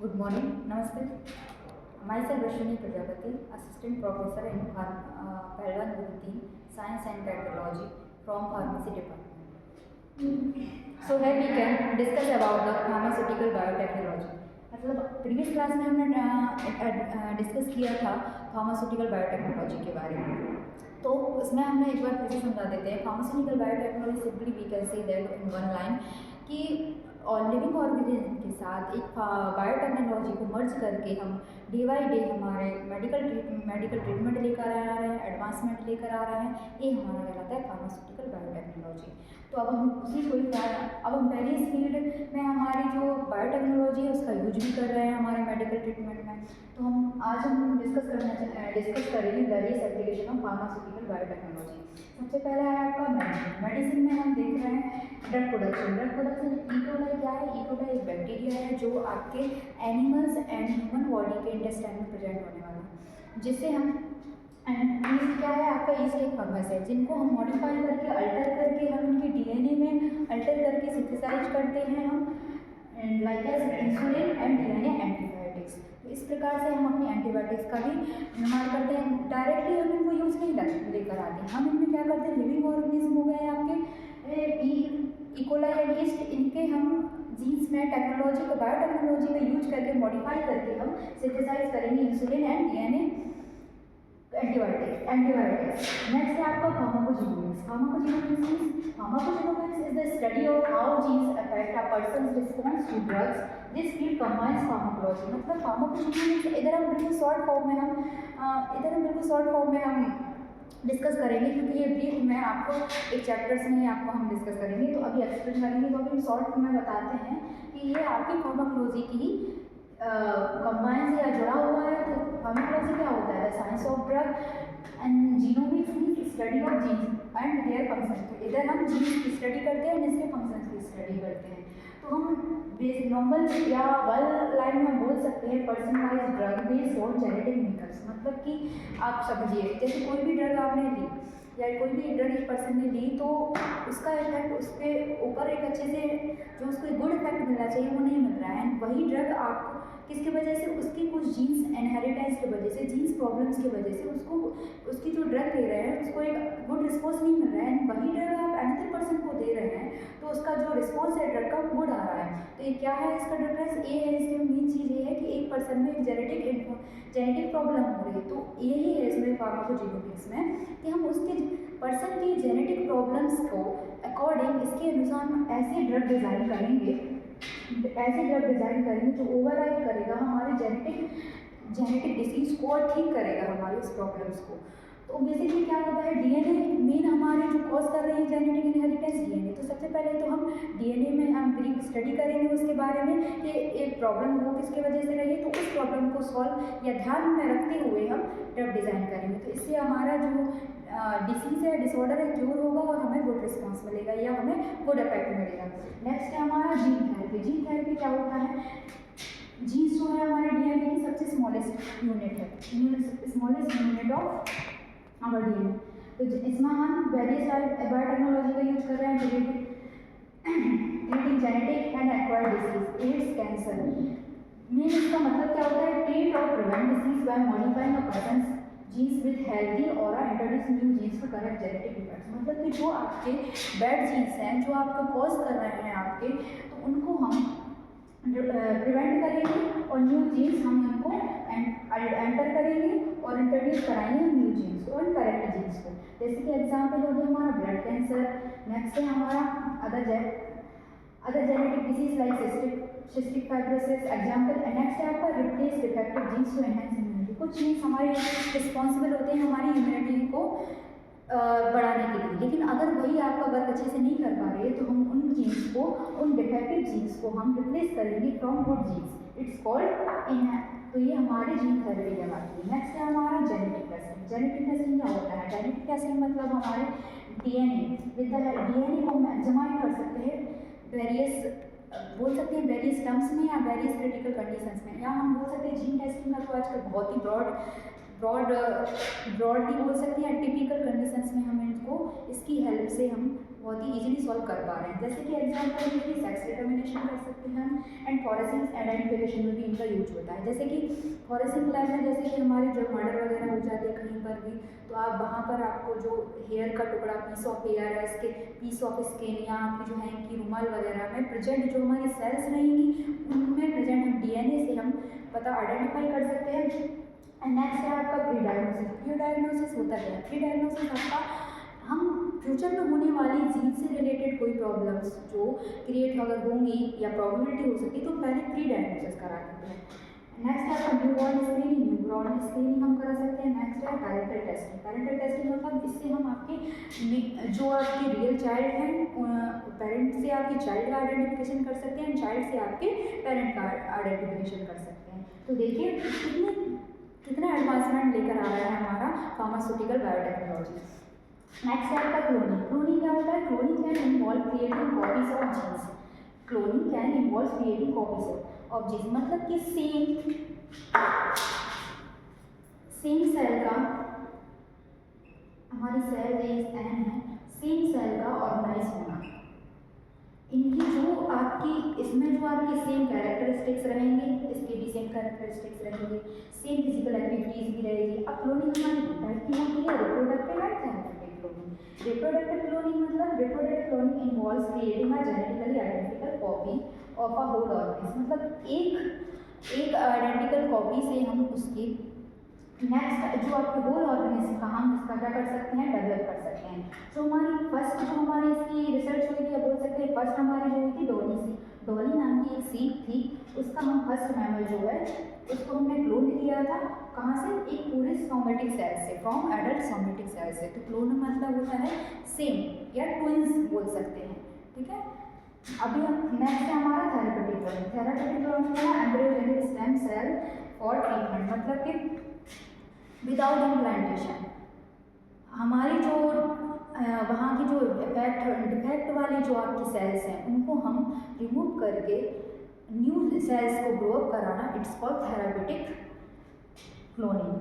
Good morning. Namaste. Myself Rashmi Prajapati, Assistant Professor in Pahalwan Bhuti, Science and Technology from Pharmacy Department. So here we can discuss about the pharmaceutical biotechnology. मतलब previous class में हमने discuss किया था pharmaceutical biotechnology के बारे में। तो उसमें हमने एक बार फिर से समझा देते हैं। Pharmaceutical biotechnology simply we can say that in one line कि और लिविंग ऑर्गेनिज्म के साथ एक बायोटेक्नोलॉजी को मर्ज करके हम डे बाई डे हमारे मेडिकल ट्रीटमेंट लेकर आ रहे हैं, एडवांसमेंट लेकर आ रहे हैं। ये हमारा कहलाता है फार्मास्यूटिकल बायोटेक्नोलॉजी। तो अब हम उसी को अब हम पहले इस फील्ड में हमारी जो बायोटेक्नोलॉजी है उसका यूज भी कर रहे हैं हमारे मेडिकल ट्रीटमेंट में। तो आज हम डिस्कस करेंगे various application of pharmaceutical biotechnology. सबसे पहला है आपका मेडिसिन में हम देख रहे हैं ड्रग प्रोडक्शन। इकोलाई क्या है? इकोलाई एक बैक्टीरिया है जो आपके एनिमल्स एंड ह्यूमन बॉडी के इंटेस्टाइन में प्रेजेंट होने वाला है, जिससे हम ईस्ट क्या है आपका? ईस्ट एक फंगस है जिनको हम मॉडिफाई करके अल्टर करके हम उनके डीएनए में अल्टर करके सिंथेसाइज करते हैं हम like as insulin and DNA antibiotics. तो इस प्रकार से हम अपनी एंटीबायोटिक्स का भी निर्माण करते हैं। डायरेक्टली हम इनको यूज़ नहीं लेकर आते, हम इनमें क्या करते हैं? लिविंग ऑर्गेनिज्म हो गए आपके इकोलाई एंड ईस्ट, इनके हम जीन्स में टेक्नोलॉजी को बायोटेक्नोलॉजी का यूज करके मॉडिफाई करके हम सिंथेसाइज करेंगे insulin and DNA antibiotics. Next है आपका pharmacogenomics. Pharmacogenomics is the study of how genes affect a person's response to drugs. This field combines pharmacology. मतलब फार्माकोजेनोमिक्स इधर हम बिल्कुल शॉर्ट फॉर्म में हम डिस्कस करेंगे, क्योंकि ये ब्रीफ में आपको एक चैप्टर्स में ही आपको हम डिस्कस करेंगे। तो अभी एक्सप्लेन करेंगे, तो अभी हम शॉर्ट में बताते हैं कि ये आपकी फार्माकोलॉजी की कंबाइन से या जुड़ा हुआ है। तो फार्माकोलॉजी क्या होता है? The science of drug and genomics means study of genes and their function. तो इधर हम जीन्स की स्टडी करते हैं, इसके फंक्शंस की स्टडी करते हैं। तो हम बेसिक नॉर्मल या वन लाइन में बोल सकते हैं personalised drug based on genetic makers. मतलब कि आप समझिए जैसे कोई भी ड्रग आपने ली या कोई भी ड्रग एक पर्सन ने ली, तो उसका इफेक्ट उसके ऊपर एक अच्छे से जो उसको गुड इफेक्ट मिलना चाहिए वो नहीं मिल रहा है। एंड वही ड्रग आपको किसकी वजह से? उसकी कुछ जीन्स इनहेरिटेंस की वजह से, जीन्स प्रॉब्लम्स की वजह से उसको उसकी जो ड्रग ले रहे हैं उसको एक गुड रिस्पॉन्स नहीं मिल रहा है। एंड वही ड्रग आप अनदर पर्सन को दे रहे हैं तो उसका जो रिस्पॉन्स है ड्रग का गुड आ रहा है। तो ये क्या है? इसका डिफरेंस ये है। इसकी मेन चीज़ ये है कि एक पर्सन में एक जेनेटिक प्रॉब्लम हो रही है। तो यही है इसमें फार्माकोजेनोमिक्स में कि हम उसके पर्सन की जेनेटिक प्रॉब्लम्स को अकॉर्डिंग इसके अनुसार हम ऐसे ड्रग डिज़ाइन करेंगे जो ओवरराइड करेगा हमारे जेनेटिक डिसीज को और ठीक करेगा हमारी उस प्रॉब्लम्स को। तो बेसिकली क्या होता है? डीएनए मेन हमारे जो कॉज कर रही है जेनेटिक इनहेरिटेंस डीएनए। तो सबसे पहले तो हम डीएनए में हम ब्रीफ स्टडी करेंगे उसके बारे में कि एक प्रॉब्लम वो किसकी वजह से रही है। तो उस प्रॉब्लम को सॉल्व या ध्यान में रखते हुए हम ड्रग डिज़ाइन करेंगे। तो इससे हमारा जो डिसीज़ है, डिसऑर्डर है, क्योर होगा और हमें गुड रिस्पॉन्स मिलेगा या हमें गुड इफेक्ट मिलेगा। नेक्स्ट है हमारा जीन थेरेपी। जीन थेरेपी क्या होता है? जीन्स जो है हमारे डीएनए की सबसे स्मॉलेस्ट यूनिट है, smallest unit of our DNA. तो इसमें हम वेरियस बायोटेक्नोलॉजी का यूज कर रहे हैं treating genetic and acquired disease, AIDS, cancer. Main इसका मतलब क्या होता है? Treat or prevent disease by modifying a person's genes with healthy or introduce new genes to correct genetic defects. मतलब कि जो आपके बैड जीन्स हैं जो आपको कॉज कर रहे हैं आपके, तो उनको हम प्रिवेंट करेंगे और न्यू जीन्स हम इनको एंटर करेंगे और इंट्रोड्यूस कराएंगे न्यू जीन्स को और करेक्ट जीन्स को। जैसे कि एग्जाम्पल हो गया हमारा ब्लड कैंसर। नेक्स्ट है हमारा other genetic disease like cystic fibrosis example. Next है आपका replace defective genes to enhance immunity. कुछ जीन्स हमारे रिस्पॉन्सिबल होते हैं हमारी इम्यूनिटी को बढ़ाने के लिए, लेकिन अगर वही आपका वर्क अच्छे से नहीं कर पा रही है तो हम उन जीन्स को, उन डिफेक्टिव जीन्स को हम रिप्लेस करेंगे from good genes. It's called enhance. तो ये हमारी जीन थेरेपी कहलाती है। नेक्स्ट है हमारा जेनेटिक टेस्टिंग। जेनेटिक टेस्टिंग क्या होता है? जेनेटिक टेस्टिंग मतलब हमारे डीएनए को हम एग्जामाइन कर सकते हैं वेरियस टर्म्स में या वेरियस क्रिटिकल कंडीशंस में, या हम बोल सकते हैं जीन टेस्टिंग का तो आजकल बहुत ही ब्रॉडली बोल सकते हैं। टिपिकल कंडीशंस में हम इनको इसकी हेल्प से हम बहुत ही इजीली सॉल्व कर पा रहे हैं। जैसे कि एग्जाम्पल में भी सेक्स डिटर्मिनेशन कर सकते हैं हम, एंड फॉरेंसिक आइडेंटिफिकेशन में भी इनका यूज होता है। जैसे कि फॉरेंसिक लैब में जैसे कि हमारी जब मर्डर वगैरह हो जाती है कहीं पर भी, तो आप वहाँ पर आपको जो हेयर का टुकड़ा, पीस ऑफ हेयर है, इसके पीस ऑफ स्किन, या आपकी जो है कि रुमाल वगैरह में प्रेजेंट जो हमारी सेल्स रहेंगी उनमें प्रेजेंट हम डीएनए से हम पता आइडेंटिफाई कर सकते हैं। एंड नेक्स्ट है आपका प्री डायग्नोसिस। प्री डायग्नोसिस होता है, प्री डायग्नोसिस आपका हम फ्यूचर में होने वाली जीन से रिलेटेड कोई प्रॉब्लम्स जो क्रिएट अगर होंगी या प्रॉबिलिटी हो सकती है तो पहले प्री डायग्नोसिस करा सकते हैं। नेक्स्ट है आपका न्यूबॉर्न स्क्रीनिंग। न्यूबॉर्न स्क्रीनिंग हम करा सकते हैं। नेक्स्ट है पैरेंटल टेस्टिंग। पैरेंटल टेस्टिंग मतलब इससे हम आपके जो आपके रियल चाइल्ड हैं पेरेंट से आपके चाइल्ड का आइडेंटिफिकेशन कर सकते हैं, चाइल्ड से आपके पेरेंट का आइडेंटिफिकेशन कर सकते हैं। तो देखिए कितना एडवांसमेंट लेकर आ रहा है हमारा फार्मास्यूटिकल बायोटेक्नोलॉजी। नेक्स्ट है आपका क्लोनिंग। क्लोनिंग क्या होता है? Cloning can involve creating copies of genes. Cloning can involve creating copies of genes मतलब कि सेम सेल का, हमारी सेल एन है, सेम सेल का ऑर्गेनाइज होना, इनकी जो आपकी इसमें जो आपकी सेम कैरेक्टरिस्टिक्स रहेंगे, इसके भी सेम कैरेक्टरिस्टिक्स रहेंगे, सेम फिजिकल एक्टिविटीज भी रहेगी। अब क्लोनिंग हमारी टाइप की होती है, reproductive and therapeutic cloning. Reproductive cloning मतलब reproductive cloning involves creating a genetically identical copy of a whole organism. मतलब एक आइडेंटिकल कॉपी से हम उसकी नेक्स्ट जो आपके होल ऑर्गेनिज्म का हम इसका क्या कर सकते हैं, डेवलप कर सकते हैं। जो हमारी फर्स्ट जो हमारी इसकी रिसर्च हुई थी, बोल सकते हैं फर्स्ट हमारी जो हुई थी डॉली सी, डॉली नाम की एक सीप थी, उसका हम फर्स्ट मैमल जो है उसको हमने क्लोन किया था। कहाँ से? एक पूरे सोमेटिक सेल से, फ्रॉम एडल्ट सोमेटिक सेल से। तो क्लोन मतलब होता है सेम या ट्विंस बोल सकते हैं, ठीक है। अभी हम नेक्स्ट है हमारा थेरेप्यूटिक क्लोनिंग। थेरेप्यूटिक क्लोनिंग है embryogenic stem cell for treatment, मतलब कि विदाउट इम्प्लांटेशन। हमारी जो वहाँ की जो डिफेक्ट वाली जो आपकी सेल्स हैं उनको हम रिमूव करके न्यू सेल्स को ग्रो अप कराना, इट्स कॉल्ड थेरेप्यूटिक क्लोनिंग।